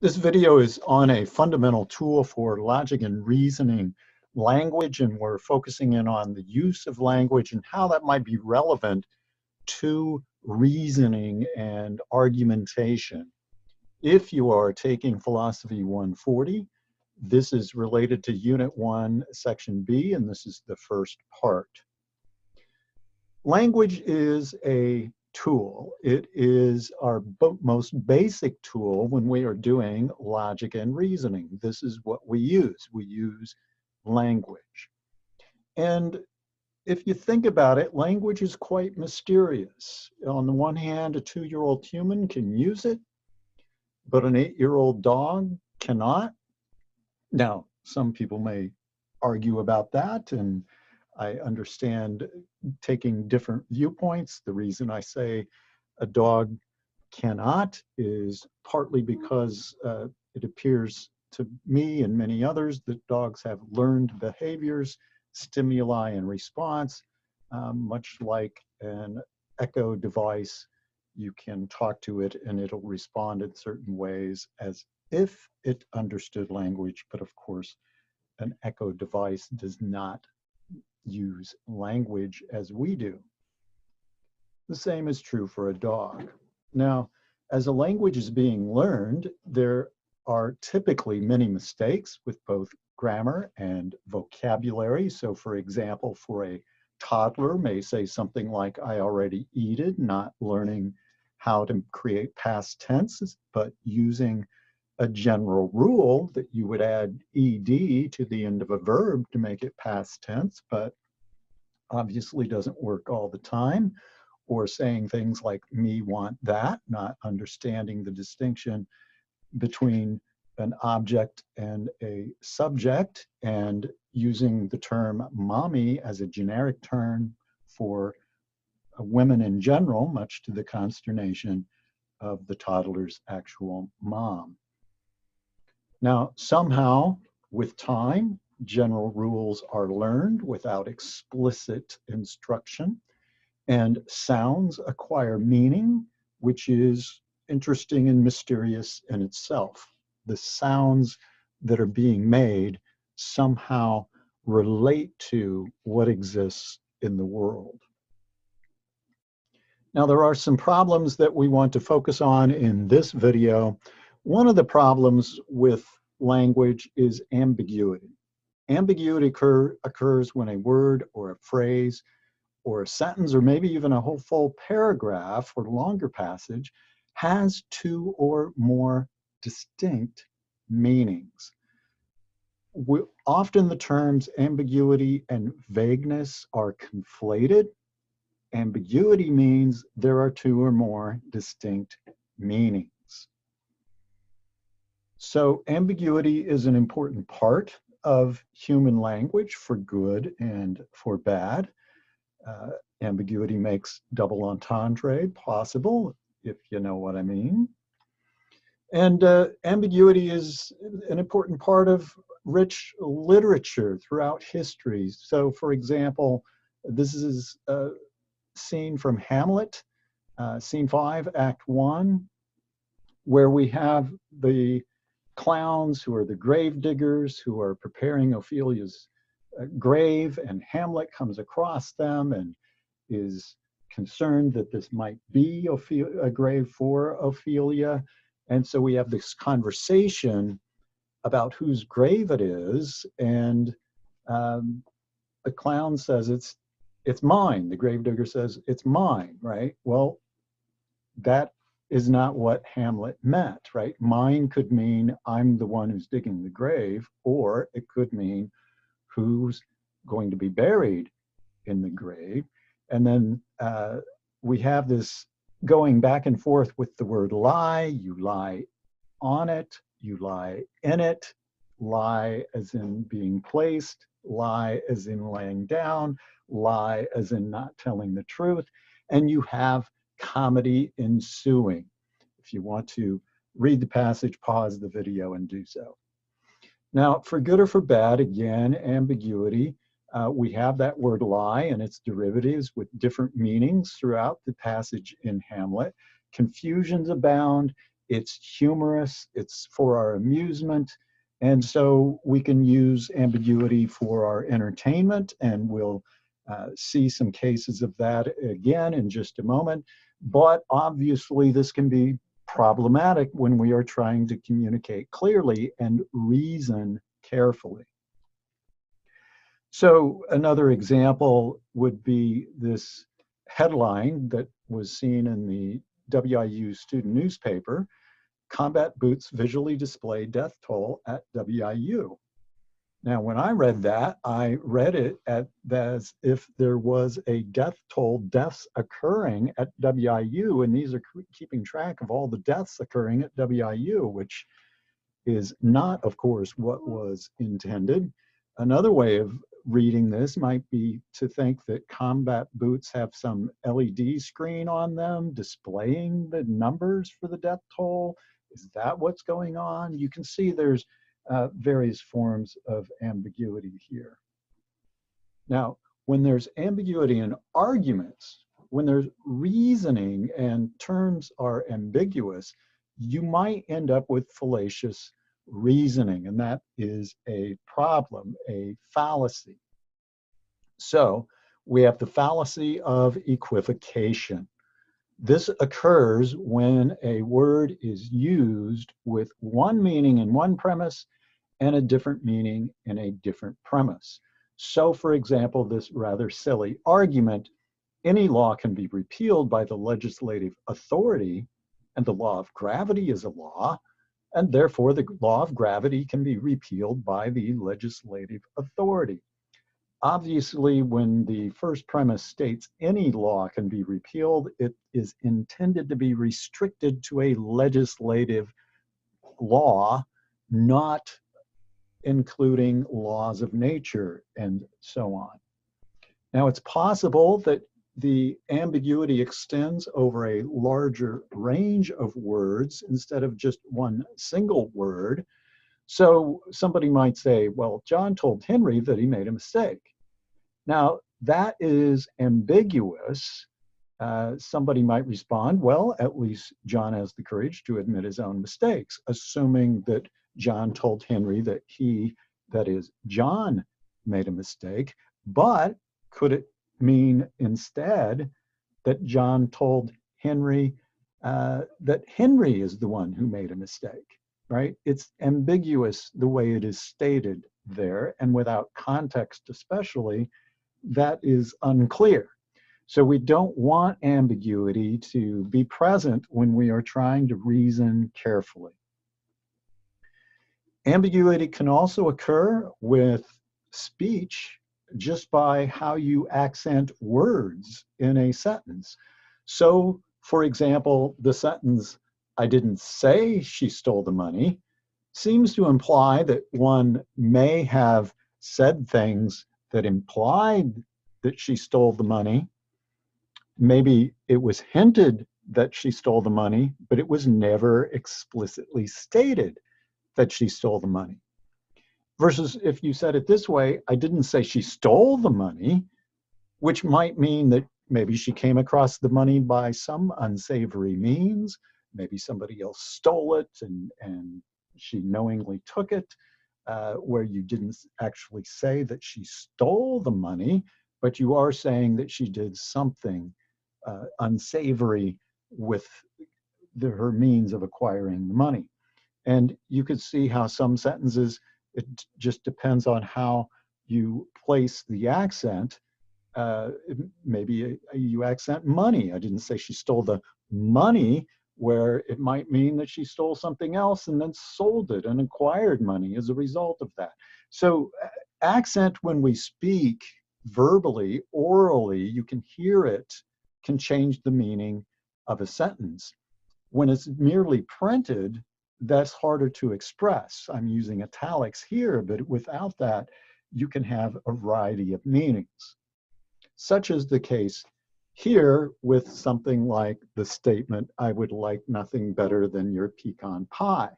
This video is on a fundamental tool for logic and reasoning language, and we're focusing in on the use of language and how that might be relevant to reasoning and argumentation. If you are taking Philosophy 140, this is related to Unit 1, Section B, and this is the first part. Language is a tool. It is our most basic tool when we are doing logic and reasoning. This is what we use. We use language. And if you think about it, language is quite mysterious. On the one hand, a 2-year-old human can use it, but an 8-year-old dog cannot. Now, some people may argue about that, and I understand taking different viewpoints. The reason I say a dog cannot is partly because it appears to me and many others that dogs have learned behaviors, stimuli and response, much like an echo device. You can talk to it and it'll respond in certain ways as if it understood language, but of course an echo device does not use language as we do. The same is true for a dog. Now, as a language is being learned, there are typically many mistakes with both grammar and vocabulary. So for example, for a toddler may say something like, I already eat it, not learning how to create past tenses, but using a general rule that you would add ed to the end of a verb to make it past tense, but obviously doesn't work all the time, or saying things like me want that, not understanding the distinction between an object and a subject, and using the term mommy as a generic term for women in general, much to the consternation of the toddler's actual mom. Now, somehow, with time, general rules are learned without explicit instruction, and sounds acquire meaning, which is interesting and mysterious in itself. The sounds that are being made somehow relate to what exists in the world. Now, there are some problems that we want to focus on in this video. One of the problems with language is ambiguity. Ambiguity occurs when a word or a phrase or a sentence or maybe even a whole full paragraph or longer passage has two or more distinct meanings. Often the terms ambiguity and vagueness are conflated. Ambiguity means there are two or more distinct meanings. So ambiguity is an important part of human language for good and for bad. Ambiguity makes double entendre possible, if you know what I mean. And ambiguity is an important part of rich literature throughout history. So for example, this is a scene from Hamlet, scene 5, act 1, where we have the clowns who are the grave diggers who are preparing Ophelia's grave, and Hamlet comes across them and is concerned that this might be a grave for Ophelia. And so we have this conversation about whose grave it is, and the clown says it's mine. The gravedigger says it's mine, right? Well, that is not what Hamlet meant, right? Mine could mean I'm the one who's digging the grave, or it could mean who's going to be buried in the grave. And then we have this going back and forth with the word lie. You lie on it, you lie in it, lie as in being placed, lie as in laying down, lie as in not telling the truth, and you have comedy ensuing. If you want to read the passage, pause the video and do so. Now, for good or for bad, again, ambiguity, we have that word lie and its derivatives with different meanings throughout the passage in Hamlet. Confusions abound, it's humorous, it's for our amusement, and so we can use ambiguity for our entertainment, and we'll see some cases of that again in just a moment. But obviously, this can be problematic when we are trying to communicate clearly and reason carefully. So another example would be this headline that was seen in the WIU student newspaper: "Combat boots visually display death toll at WIU." Now, when I read that, I read it as if there was a death toll, deaths occurring at WIU, and these are keeping track of all the deaths occurring at WIU, which is not, of course, what was intended. Another way of reading this might be to think that combat boots have some LED screen on them displaying the numbers for the death toll. Is that what's going on? You can see there's various forms of ambiguity here. Now, when there's ambiguity in arguments, when there's reasoning and terms are ambiguous, you might end up with fallacious reasoning, and that is a problem, a fallacy. So we have the fallacy of equivocation. This occurs when a word is used with one meaning in one premise and a different meaning in a different premise. So, for example, this rather silly argument: any law can be repealed by the legislative authority, and the law of gravity is a law, and therefore the law of gravity can be repealed by the legislative authority. Obviously, when the first premise states any law can be repealed, it is intended to be restricted to a legislative law, not including laws of nature and so on. Now, it's possible that the ambiguity extends over a larger range of words instead of just one single word. So somebody might say, well, John told Henry that he made a mistake. Now, that is ambiguous. Somebody might respond, well, at least John has the courage to admit his own mistakes, assuming that John told Henry that he, that is, John, made a mistake. But could it mean instead that John told Henry that Henry is the one who made a mistake, right? It's ambiguous the way it is stated there, and without context especially, that is unclear. So we don't want ambiguity to be present when we are trying to reason carefully. Ambiguity can also occur with speech just by how you accent words in a sentence. So, for example, the sentence, "I didn't say she stole the money," seems to imply that one may have said things that implied that she stole the money. Maybe it was hinted that she stole the money, but it was never explicitly stated that she stole the money. Versus if you said it this way, "I didn't say she stole the money," which might mean that maybe she came across the money by some unsavory means. Maybe somebody else stole it and she knowingly took it, where you didn't actually say that she stole the money, but you are saying that she did something unsavory with her means of acquiring the money. And you could see how some sentences, it just depends on how you place the accent. Maybe you accent money. "I didn't say she stole the money," where it might mean that she stole something else and then sold it and acquired money as a result of that. So accent, when we speak verbally, orally, you can hear it, can change the meaning of a sentence. When it's merely printed, that's harder to express. I'm using italics here, but without that, you can have a variety of meanings. Such is the case here with something like the statement, "I would like nothing better than your pecan pie."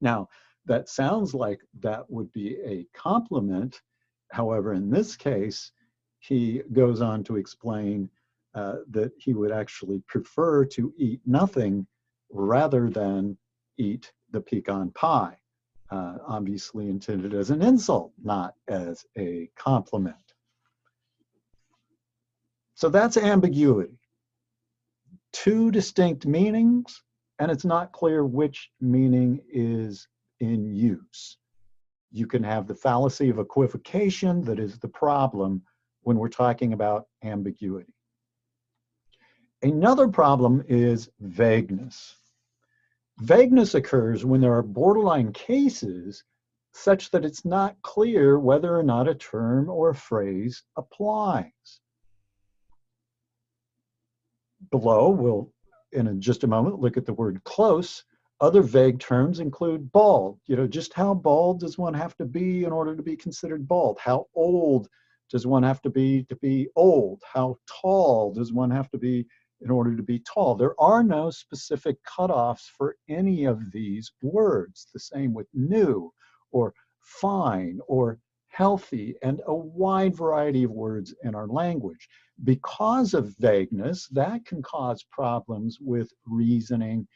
Now, that sounds like that would be a compliment. However, in this case, he goes on to explain that he would actually prefer to eat nothing rather than eat the pecan pie. Obviously intended as an insult, not as a compliment. So that's ambiguity. Two distinct meanings, and it's not clear which meaning is in use. You can have the fallacy of equivocation that is the problem when we're talking about ambiguity. Another problem is vagueness. Vagueness occurs when there are borderline cases such that it's not clear whether or not a term or a phrase applies. Below, we'll, in just a moment, look at the word close. Other vague terms include bald. Just how bald does one have to be in order to be considered bald? How old does one have to be old? How tall does one have to be in order to be tall? There are no specific cutoffs for any of these words. The same with new or fine or healthy, and a wide variety of words in our language. Because of vagueness, that can cause problems with reasoning,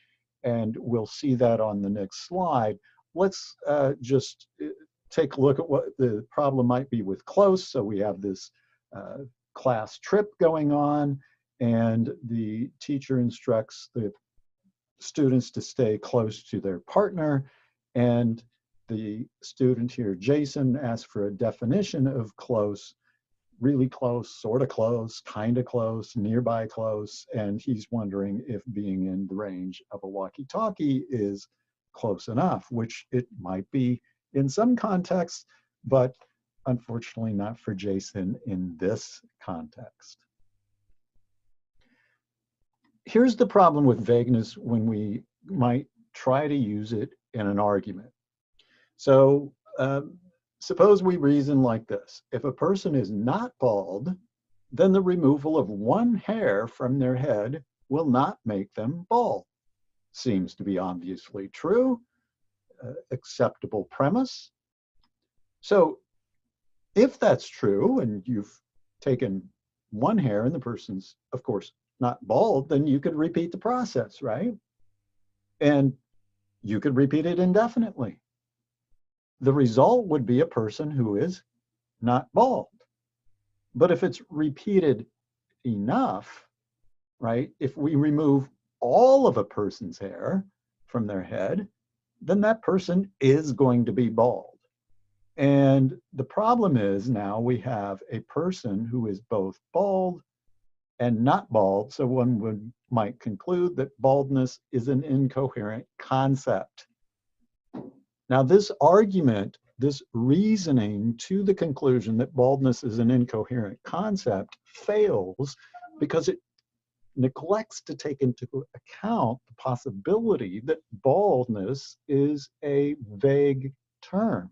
and we'll see that on the next slide. Let's just take a look at what the problem might be with close. So we have this class trip going on, and the teacher instructs the students to stay close to their partner, and the student here, Jason, asked for a definition of close: really close, sort of close, kind of close, nearby close, and he's wondering if being in the range of a walkie-talkie is close enough, which it might be in some contexts, but unfortunately not for Jason in this context. Here's the problem with vagueness when we might try to use it in an argument. So suppose we reason like this: if a person is not bald, then the removal of one hair from their head will not make them bald. Seems to be obviously true, acceptable premise. So if that's true, and you've taken one hair and the person's, of course, not bald, then you could repeat the process, right? And you could repeat it indefinitely. The result would be a person who is not bald. But if it's repeated enough, right, if we remove all of a person's hair from their head, then that person is going to be bald. And the problem is now we have a person who is both bald and not bald, so one might conclude that baldness is an incoherent concept. Now, this argument, this reasoning to the conclusion that baldness is an incoherent concept fails because it neglects to take into account the possibility that baldness is a vague term.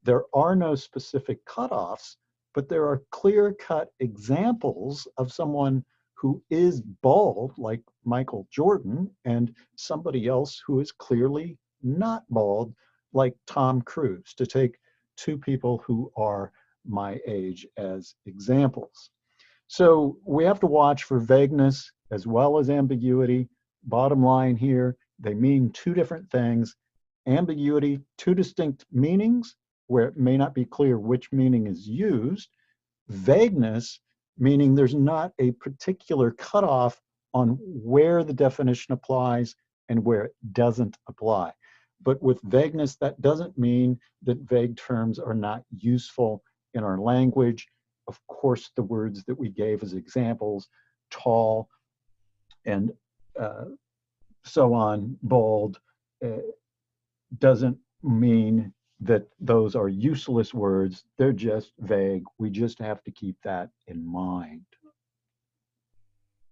There are no specific cutoffs, but there are clear-cut examples of someone who is bald, like Michael Jordan, and somebody else who is clearly not bald, like Tom Cruise, to take two people who are my age as examples. So we have to watch for vagueness as well as ambiguity. Bottom line here, they mean two different things. Ambiguity, two distinct meanings where it may not be clear which meaning is used. Vagueness, meaning there's not a particular cutoff on where the definition applies and where it doesn't apply. But with vagueness, that doesn't mean that vague terms are not useful in our language. Of course, the words that we gave as examples, tall and so on, bald, doesn't mean that those are useless words. They're just vague. We just have to keep that in mind.